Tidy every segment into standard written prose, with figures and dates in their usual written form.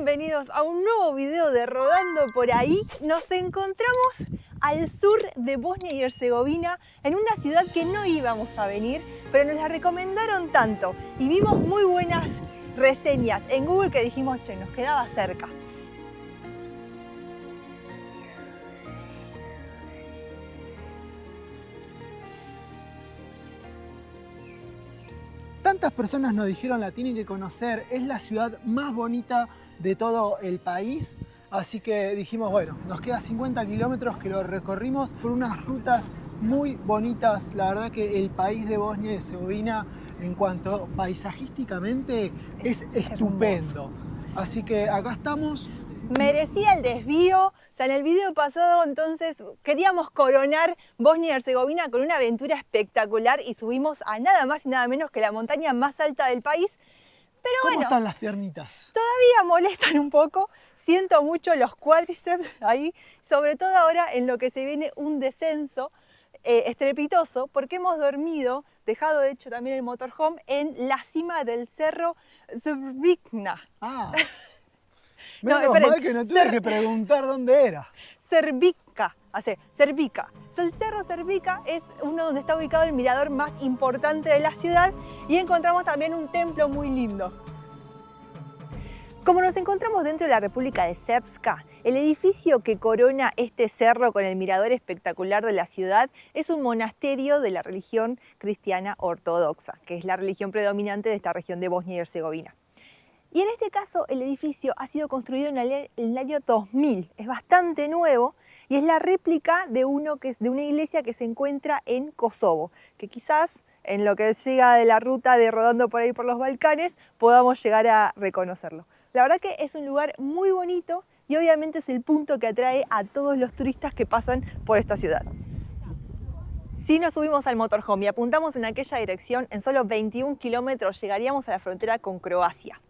bienvenidos a un nuevo video de Rodando por ahí. Nos encontramos al sur de Bosnia y Herzegovina, en una ciudad que no íbamos a venir, pero nos la recomendaron tanto y vimos muy buenas reseñas en Google que dijimos, che, nos quedaba cerca. Tantas personas nos dijeron la tienen que conocer, es la ciudad más bonita de todo el país, así que dijimos, bueno, nos queda 50 kilómetros que lo recorrimos por unas rutas muy bonitas. La verdad que el país de Bosnia y Herzegovina, en cuanto paisajísticamente, es estupendo. Así que acá estamos. Merecía el desvío. O sea, en el video pasado entonces queríamos coronar Bosnia y Herzegovina con una aventura espectacular y subimos a nada más y nada menos que la montaña más alta del país. Pero ¿Cómo bueno, están las piernitas? todavía molestan un poco, siento mucho los cuádriceps ahí, sobre todo ahora en lo que se viene un descenso estrepitoso, porque hemos dormido, dejado de hecho también el motorhome, en la cima del cerro Zrvikna. Ah, No, menos esperen, mal que no tuve que preguntar dónde era. Cervica, Cervica. El cerro Cervica es uno donde está ubicado el mirador más importante de la ciudad y encontramos también un templo muy lindo. Como nos encontramos dentro de la República de Srpska, el edificio que corona este cerro con el mirador espectacular de la ciudad es un monasterio de la religión cristiana ortodoxa, que es la religión predominante de esta región de Bosnia y Herzegovina. Y en este caso el edificio ha sido construido en el año 2000, es bastante nuevo y es la réplica de una iglesia que se encuentra en Kosovo, que quizás en lo que llega de la ruta de Rodando por ahí por los Balcanes podamos llegar a reconocerlo. La verdad que es un lugar muy bonito y obviamente es el punto que atrae a todos los turistas que pasan por esta ciudad. Si nos subimos al motorhome y apuntamos en aquella dirección, en solo 21 kilómetros llegaríamos a la frontera con Croacia.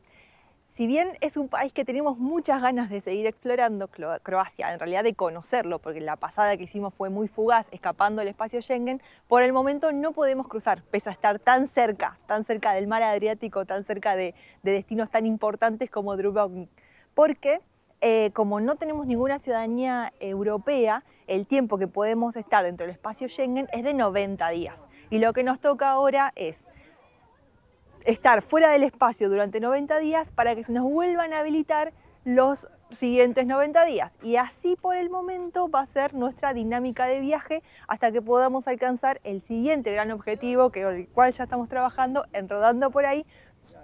Si bien es un país que tenemos muchas ganas de seguir explorando, Croacia, en realidad de conocerlo, porque la pasada que hicimos fue muy fugaz, escapando del espacio Schengen, por el momento no podemos cruzar, pese a estar tan cerca del mar Adriático, tan cerca de destinos tan importantes como Dubrovnik, porque como no tenemos ninguna ciudadanía europea, el tiempo que podemos estar dentro del espacio Schengen es de 90 días. Y lo que nos toca ahora es estar fuera del espacio durante 90 días para que se nos vuelvan a habilitar los siguientes 90 días. Y así por el momento va a ser nuestra dinámica de viaje hasta que podamos alcanzar el siguiente gran objetivo, que el cual ya estamos trabajando en Rodando por ahí,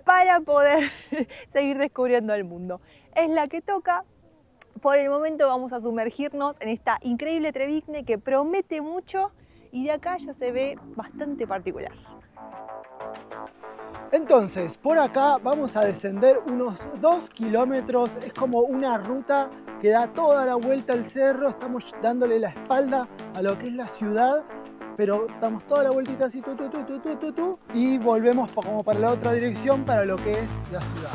para poder seguir descubriendo el mundo. Es la que toca. Por el momento vamos a sumergirnos en esta increíble Trevikne que promete mucho y de acá ya se ve bastante particular. Entonces, por acá vamos a descender unos 2 kilómetros, es como una ruta que da toda la vuelta al cerro, estamos dándole la espalda a lo que es la ciudad, pero damos toda la vueltita así, y volvemos como para la otra dirección, para lo que es la ciudad.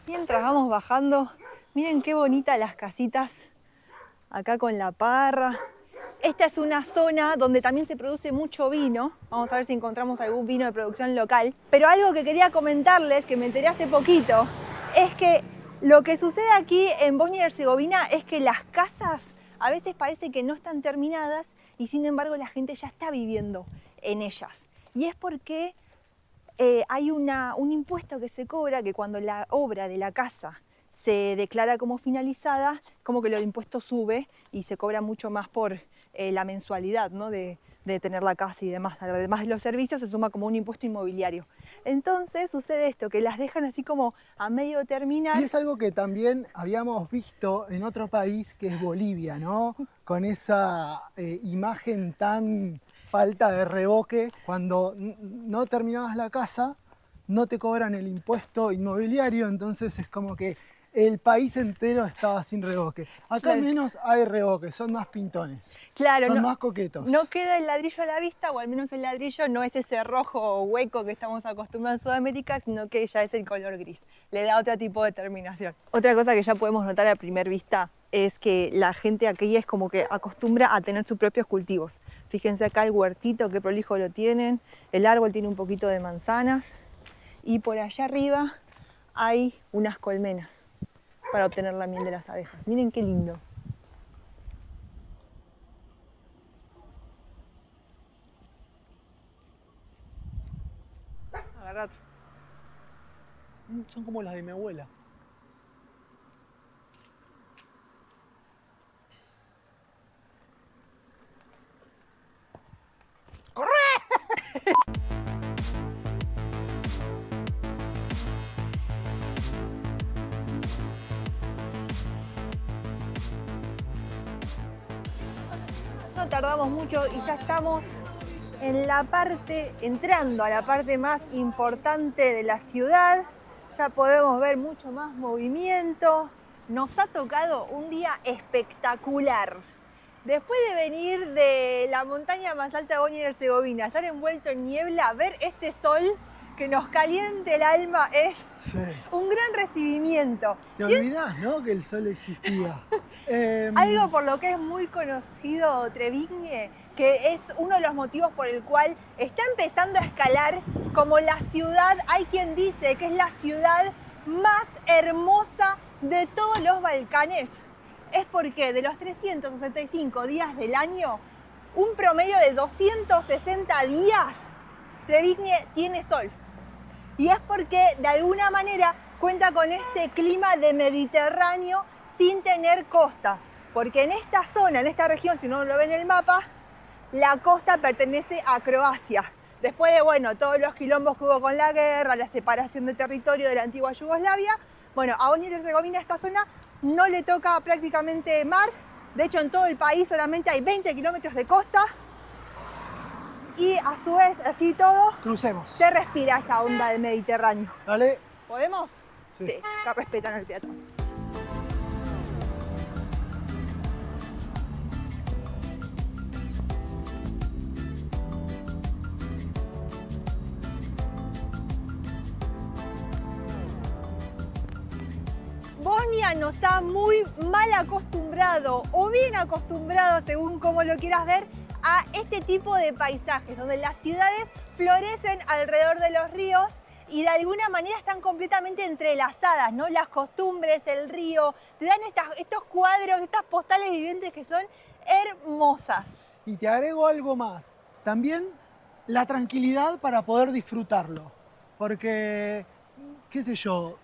Mientras vamos bajando, miren qué bonitas las casitas acá con la parra. Esta es una zona donde también se produce mucho vino. Vamos a ver si encontramos algún vino de producción local. Pero algo que quería comentarles, que me enteré hace poquito, es que lo que sucede aquí en Bosnia y Herzegovina es que las casas a veces parece que no están terminadas y sin embargo la gente ya está viviendo en ellas. Y es porque hay un impuesto que se cobra, que cuando la obra de la casa se declara como finalizada, como que el impuesto sube y se cobra mucho más por la mensualidad, ¿no? de de tener la casa y demás. Además de los servicios, se suma como un impuesto inmobiliario. Entonces sucede esto, que las dejan así como a medio terminar. Y es algo que también habíamos visto en otro país, que es Bolivia, ¿no? Con esa imagen tan falta de revoque. Cuando no terminabas la casa, no te cobran el impuesto inmobiliario, entonces es como que el país entero estaba sin revoque. Acá Claro. al menos hay revoque, son más pintones, Claro, son no, más coquetos. no queda el ladrillo a la vista, o al menos el ladrillo no es ese rojo hueco que estamos acostumbrados en Sudamérica, sino que ya es el color gris. Le da otro tipo de terminación. Otra cosa que ya podemos notar a primera vista es que la gente aquí es como que acostumbra a tener sus propios cultivos. Fíjense acá el huertito, qué prolijo lo tienen. El árbol tiene un poquito de manzanas. Y por allá arriba hay unas colmenas para obtener la miel de las abejas. Miren qué lindo. Agarra otro. Son como las de mi abuela. No tardamos mucho y ya estamos en la parte, entrando a la parte más importante de la ciudad. Ya podemos ver mucho más movimiento. Nos ha tocado un día espectacular. Después de venir de la montaña más alta de Bosnia y Herzegovina, estar envuelto en niebla, ver este sol que nos caliente el alma es Sí. un gran recibimiento. Te olvidás, ¿no? Que el sol existía. Algo por lo que es muy conocido Trevigne, que es uno de los motivos por el cual está empezando a escalar como la ciudad, hay quien dice que es la ciudad más hermosa de todos los Balcanes, es porque de los 365 días del año, un promedio de 260 días, Trevigne tiene sol. Y es porque de alguna manera cuenta con este clima de Mediterráneo sin tener costa. Porque en esta zona, en esta región, si uno lo ve en el mapa, la costa pertenece a Croacia. Después de, bueno, todos los quilombos que hubo con la guerra, la separación de territorio de la antigua Yugoslavia, bueno, a Bosnia y Herzegovina esta zona no le toca prácticamente mar. De hecho, en todo el país solamente hay 20 kilómetros de costa. Y a su vez, así todo, Crucemos. se respira esa onda del Mediterráneo. Dale. ¿Podemos? Sí. Acá respetan el peatón. Bosnia nos ha muy mal acostumbrado, o bien acostumbrado, según como lo quieras ver, a este tipo de paisajes, donde las ciudades florecen alrededor de los ríos y de alguna manera están completamente entrelazadas, ¿no? Las costumbres, el río, te dan estos cuadros, estas postales vivientes que son hermosas. Y te agrego algo más. También la tranquilidad para poder disfrutarlo. Porque, qué sé yo,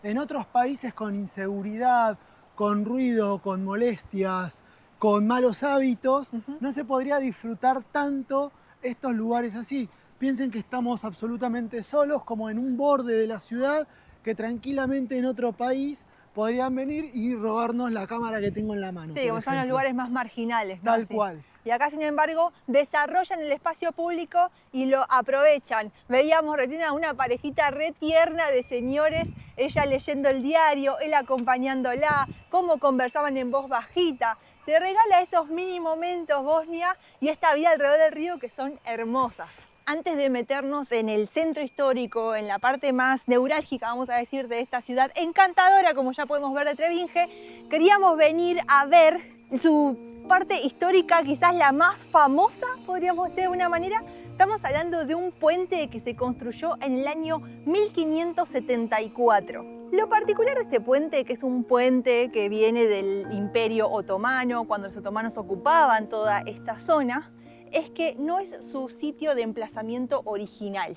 en otros países con inseguridad, con ruido, con molestias, con malos hábitos, no se podría disfrutar tanto estos lugares así. Piensen que estamos absolutamente solos, como en un borde de la ciudad, que tranquilamente en otro país podrían venir y robarnos la cámara que tengo en la mano. Sí, como son los lugares más marginales, ¿no? Tal Así. cual. Y acá, sin embargo, desarrollan el espacio público y lo aprovechan. Veíamos recién a una parejita re tierna de señores, ella leyendo el diario, él acompañándola, cómo conversaban en voz bajita. Te regala esos mini momentos Bosnia y esta vida alrededor del río que son hermosas. Antes de meternos en el centro histórico, en la parte más neurálgica, vamos a decir, de esta ciudad encantadora, como ya podemos ver de Trevinje, queríamos venir a ver su parte histórica, quizás la más famosa, podríamos decir de una manera. Estamos hablando de un puente que se construyó en el año 1574. Lo particular de este puente, que es un puente que viene del Imperio Otomano, cuando los otomanos ocupaban toda esta zona, es que no es su sitio de emplazamiento original.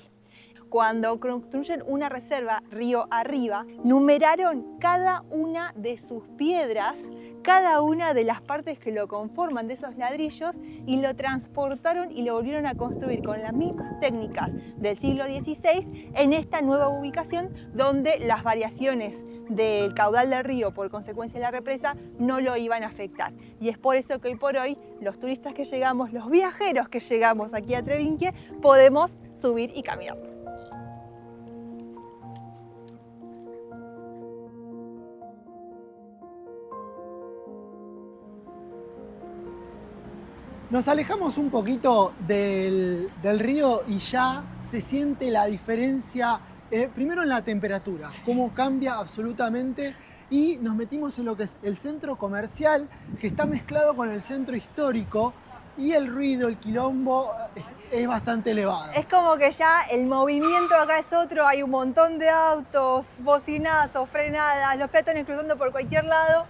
Cuando construyen una reserva río arriba, numeraron cada una de sus piedras cada una de las partes que lo conforman de esos ladrillos y lo transportaron y lo volvieron a construir con las mismas técnicas del siglo XVI en esta nueva ubicación donde las variaciones del caudal del río por consecuencia de la represa no lo iban a afectar. Y es por eso que hoy por hoy los turistas que llegamos, los viajeros que llegamos aquí a Trevinque, podemos subir y caminar. Nos alejamos un poquito del río y ya se siente la diferencia, primero en la temperatura, cómo cambia absolutamente, y nos metimos en lo que es el centro comercial, que está mezclado con el centro histórico, y el ruido, el quilombo es bastante elevado. Es como que ya el movimiento acá es otro, hay un montón de autos, bocinazos, frenadas, los peatones cruzando por cualquier lado.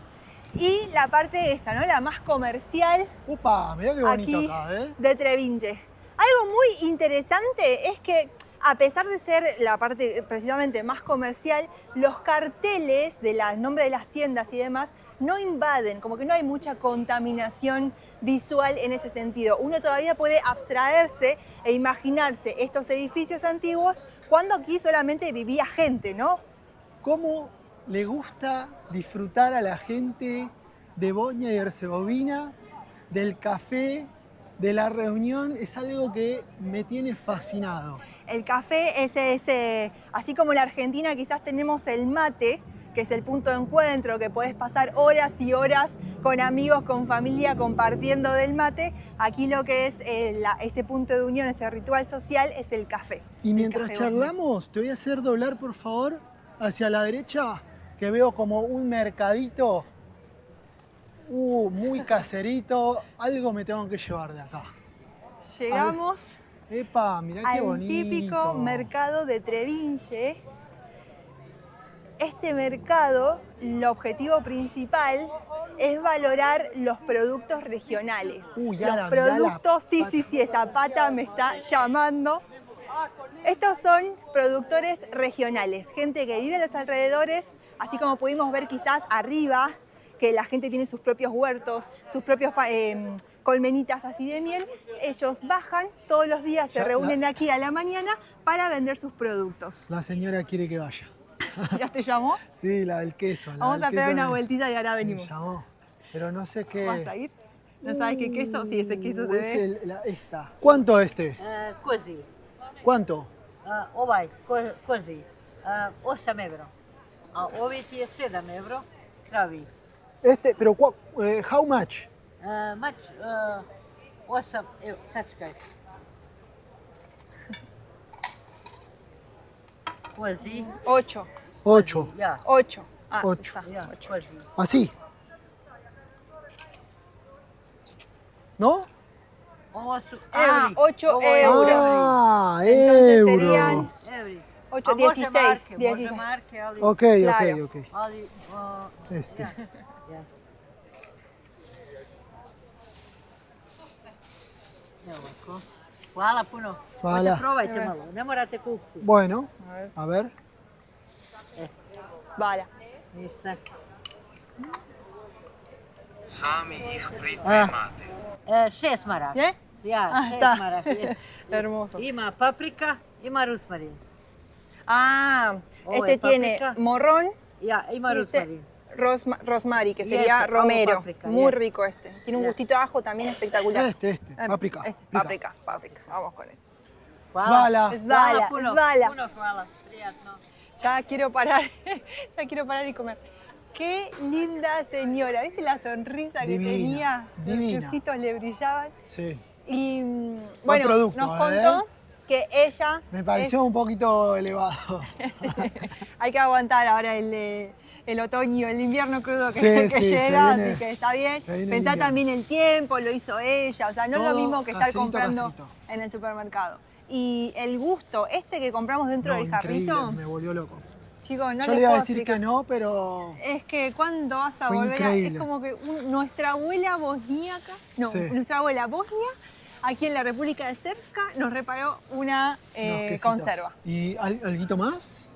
Y la parte esta, ¿no? La más comercial. ¡Upa! Mirá qué bonito aquí acá, ¿eh? de Trevinque. Algo muy interesante es que, a pesar de ser la parte precisamente más comercial, los carteles de los nombres de las tiendas y demás no invaden, como que no hay mucha contaminación visual en ese sentido. Uno todavía puede abstraerse e imaginarse estos edificios antiguos cuando aquí solamente vivía gente, ¿no? ¿Cómo le gusta disfrutar a la gente de Bosnia y Herzegovina, del café, de la reunión? Es algo que me tiene fascinado. El café es ese, así como en la Argentina quizás tenemos el mate, que es el punto de encuentro, que podés pasar horas y horas con amigos, con familia, compartiendo del mate. Aquí lo que es ese punto de unión, ese ritual social, es el café. Y mientras café charlamos, te voy a hacer doblar, por favor, hacia la derecha, que veo como un mercadito, muy caserito. Algo me tengo que llevar de acá. Llegamos ¡Epa! Mirá qué al bonito. típico mercado de Trevinque. Este mercado, el objetivo principal es valorar los productos regionales. Mirá Los productos, sí, esa pata me está llamando. Estos son productores regionales, gente que vive en los alrededores, así como pudimos ver quizás arriba, que la gente tiene sus propios huertos, sus propios colmenitas así de miel. Ellos bajan todos los días, se reúnen aquí a la mañana para vender sus productos. La señora quiere que vaya. ¿Ya te llamó? Sí, la del queso. Vamos a pegar una vueltita y ahora venimos. Me llamó, pero no sé qué. ¿Vas a ir? ¿No sabes qué queso? Sí, ese queso se ve. Esta. ¿Cuánto este? Cozi. ¿Cuánto? Ovaj, kozi, 8 euro. A ovi ti je 7 euro, kravi. Este, pero how much? Mač 8 euro, sačkaj. Kozi, 8. 8. ja, 8. Ah, 8. está, ja, 8. kozi. Así. ¿No? Ovo su Ah, evri. 8 Ovo je euros. Ah, Entonces euro. serían Evri. 8, A može 16. marke, 16. može marke, ali... Ok, Claro. ok. Ali, Este. ja, ja. Evo ovako. Hvala puno. Hvala. Hoće probajte malo, ne morate kupiti. Bueno, a ver. Vale. Ništa. Sami ih pripremate. 6 maraka. ¿Eh? Ja, Ah, 6 está. maraka. je. Hermoso. Ima paprika, ima rusmarin. Ah, Ovo este je tiene paprika. morrón Ja, ima y rusmarin. rosmary, que Y sería este, romero. paprika, Muy yes. rico este. Tiene un Yes. gustito de ajo también espectacular. Este, paprika. Este, Pica. paprika. Vamos con eso. Svala. Svala, puno. svala. Puno hvala, prijatno. Ya quiero parar, ya quiero parar y comer. Qué linda señora, ¿viste la sonrisa que Divina, tenía? divina. Los ojitos le brillaban. Sí. Y bueno, producto, nos contó que ella... Me pareció un poquito elevado. Hay que aguantar ahora el otoño, el invierno crudo que, Sí, que sí, llega, se viene- así que está bien. se viene el Pensá invierno. también el tiempo, lo hizo ella, o sea, no es lo Todo mismo que estar caserito, comprando caserito. en el supermercado. Y el gusto, este que compramos dentro No, del increíble, jarrito, me volvió loco. chicos, no Yo les le iba a puedo decir explicar. que no, pero Es que cuando vas a Fue volver increíble. es como que nuestra abuela bosníaca, no, Sí. nuestra abuela bosnia, aquí en la República de Srpska, nos reparó una unos quesitos. conserva. ¿Y alguito más?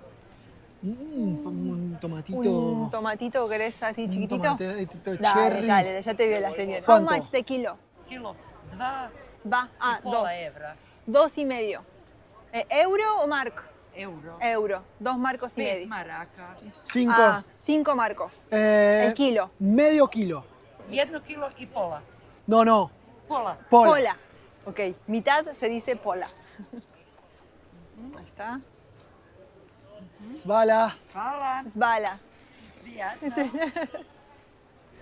un tomatito. Un tomatito, ¿querés así un chiquitito? tomatito Dale, cherry. dale, ya te vio la señora. How ¿Cuánto? much de kilo? Kilo 2,5 Va, dos. euro. 2,5. ¿Euro o marco? Euro. Euro. 2,5 Pet maraca. 5. 5 marcos. El kilo. Medio kilo. 1 kilo i pola. No. Pola. Pola. Pola. Ok, mitad se dice pola. Ahí está. Svala. Hvala. Svala. Prijatno.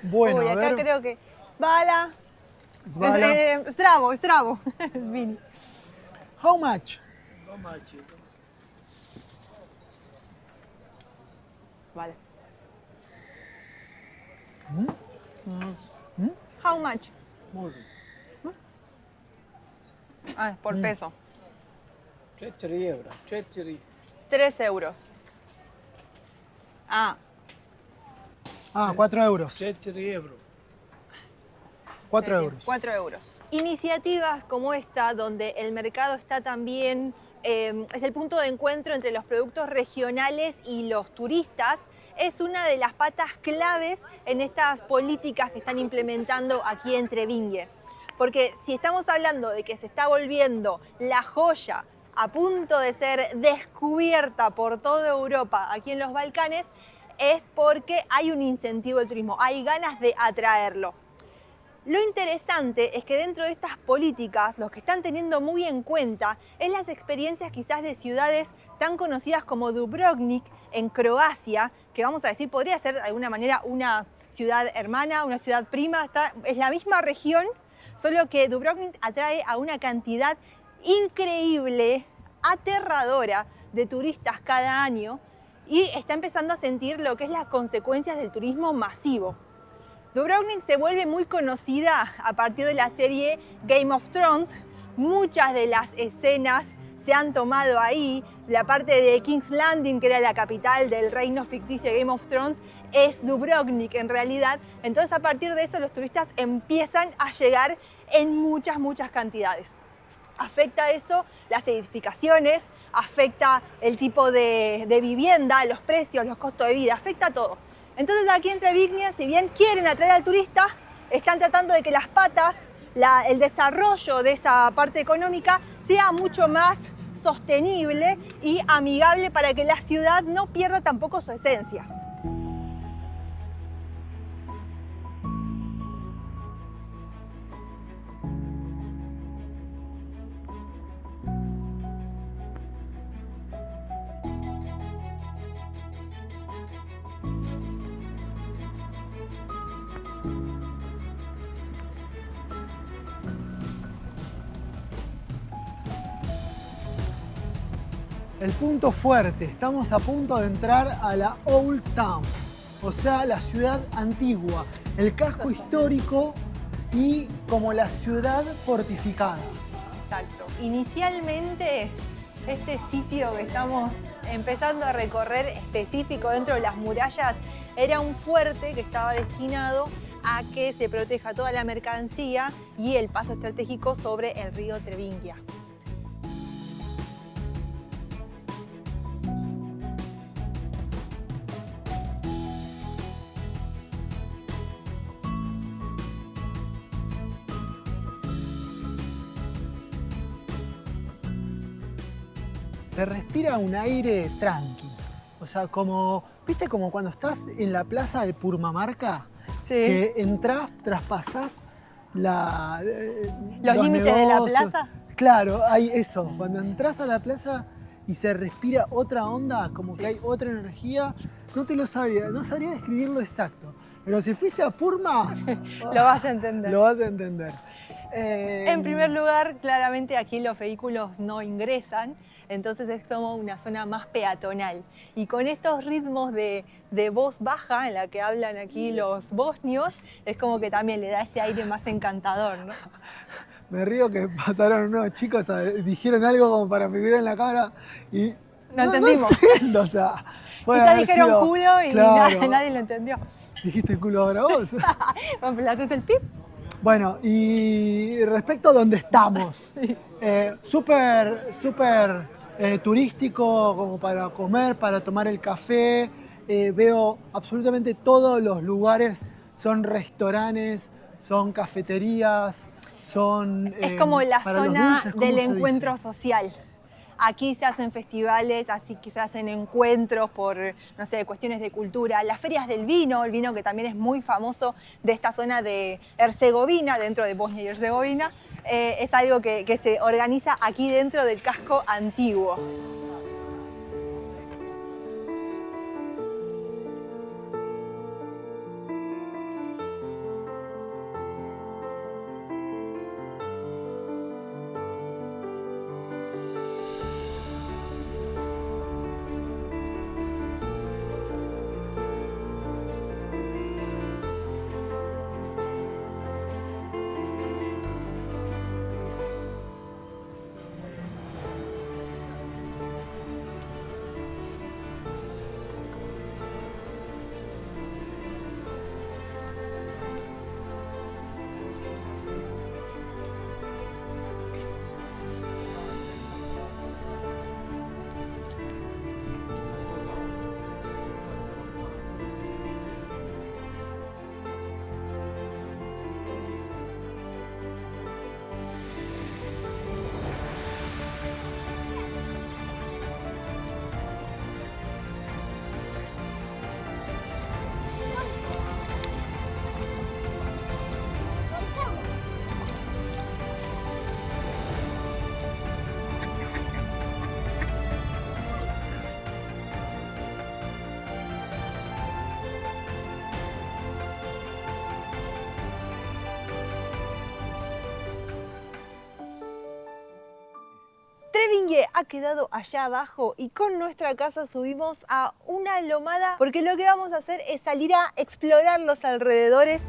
Bueno, Uy, a acá ver. creo que Svala. Svala. Stravo. Vini. How much? Svala. ¿Mm? How much? Ah, es por peso. 4 euro, 4. 3 euros. Ah, 4 euros. 4 euro. 4 euros. 4 euros. Iniciativas como esta, donde el mercado está también, es el punto de encuentro entre los productos regionales y los turistas, es una de las patas claves en estas políticas que están implementando aquí en Treviñe. Porque si estamos hablando de que se está volviendo la joya a punto de ser descubierta por toda Europa, aquí en los Balcanes, es porque hay un incentivo del turismo, hay ganas de atraerlo. Lo interesante es que dentro de estas políticas, los que están teniendo muy en cuenta es las experiencias quizás de ciudades tan conocidas como Dubrovnik en Croacia, que vamos a decir podría ser de alguna manera una ciudad hermana, una ciudad prima, es la misma región, solo que Dubrovnik atrae a una cantidad increíble, aterradora de turistas cada año y está empezando a sentir lo que es las consecuencias del turismo masivo. Dubrovnik se vuelve muy conocida a partir de la serie Game of Thrones. Muchas de las escenas se han tomado ahí. La parte de King's Landing, que era la capital del reino ficticio de Game of Thrones, es Dubrovnik en realidad. Entonces a partir de eso los turistas empiezan a llegar en muchas cantidades. Afecta eso las edificaciones, afecta el tipo de vivienda, los precios, los costos de vida, afecta todo. Entonces aquí en Treviñe, si bien quieren atraer al turista, están tratando de que las patas, el desarrollo de esa parte económica sea mucho más sostenible y amigable para que la ciudad no pierda tampoco su esencia. El punto fuerte, estamos a punto de entrar a la Old Town, o sea, la ciudad antigua, el casco histórico y como la ciudad fortificada. Exacto. Inicialmente, este sitio que estamos empezando a recorrer específico dentro de las murallas era un fuerte que estaba destinado a que se proteja toda la mercancía y el paso estratégico sobre el río Trevingia. Se respira un aire tranqui. O sea, como, ¿viste como cuando estás en la plaza de Purmamarca? Sí. Que entrás, traspasás los límites de la negocios. plaza. Claro, hay eso. Cuando entras a la plaza y se respira otra onda, como que hay otra energía, no sabría describirlo exacto. Pero si fuiste a Purma, Lo vas a entender. lo vas a entender. En primer lugar, claramente aquí los vehículos no ingresan, entonces es como una zona más peatonal. Y con estos ritmos de voz baja en la que hablan aquí los bosnios, es como que también le da ese aire más encantador, ¿no? Me río que pasaron unos chicos, dijeron algo como para me en la cara y... No entendimos. No entiendo, o sea... puede Quizás haber dijeron sido- culo y claro. nadie lo entendió. ¿Dijiste culo ahora vos? Bueno, ¿le haces el pip? Bueno, y respecto a donde estamos, súper turístico como para comer, para tomar el café, veo absolutamente todos los lugares, son restaurantes, son cafeterías, son... Es como la para los zona dulces, ¿cómo del se encuentro dice? social. Aquí se hacen festivales, así que se hacen encuentros por, no sé, cuestiones de cultura. Las ferias del vino, el vino que también es muy famoso de esta zona de Herzegovina, dentro de Bosnia y Herzegovina, es algo que se organiza aquí dentro del casco antiguo. Trevingue ha quedado allá abajo y con nuestra casa subimos a una lomada porque lo que vamos a hacer es salir a explorar los alrededores.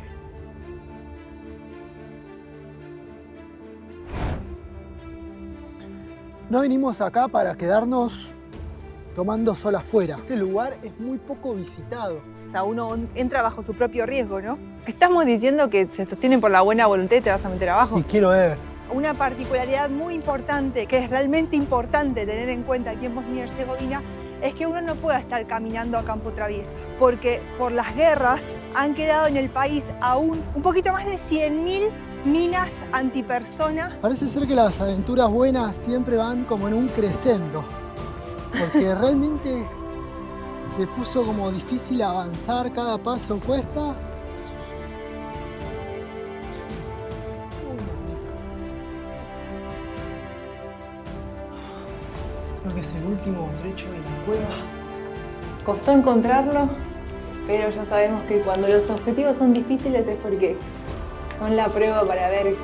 No vinimos acá para quedarnos tomando sol afuera. Este lugar es muy poco visitado. O sea, uno entra bajo su propio riesgo, ¿no? Estamos diciendo que se sostienen por la buena voluntad y te vas a meter abajo. Y quiero ver. Una particularidad muy importante, que es realmente importante tener en cuenta aquí en Bosnia y Herzegovina, es que uno no pueda estar caminando a campo traviesa, porque por las guerras han quedado en el país aún un poquito más de 100.000 minas antipersona. Parece ser que las aventuras buenas siempre van como en un crescendo, porque realmente se puso como difícil avanzar, cada paso cuesta. Creo que es el último trecho de la cueva. Costó encontrarlo, pero ya sabemos que cuando los objetivos son difíciles es porque son la prueba para ver,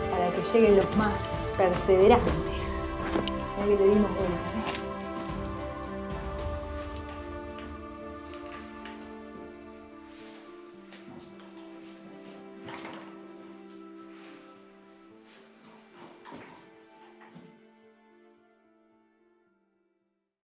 para que lleguen los más perseverantes. Ya que le dimos vuelta, ¿no?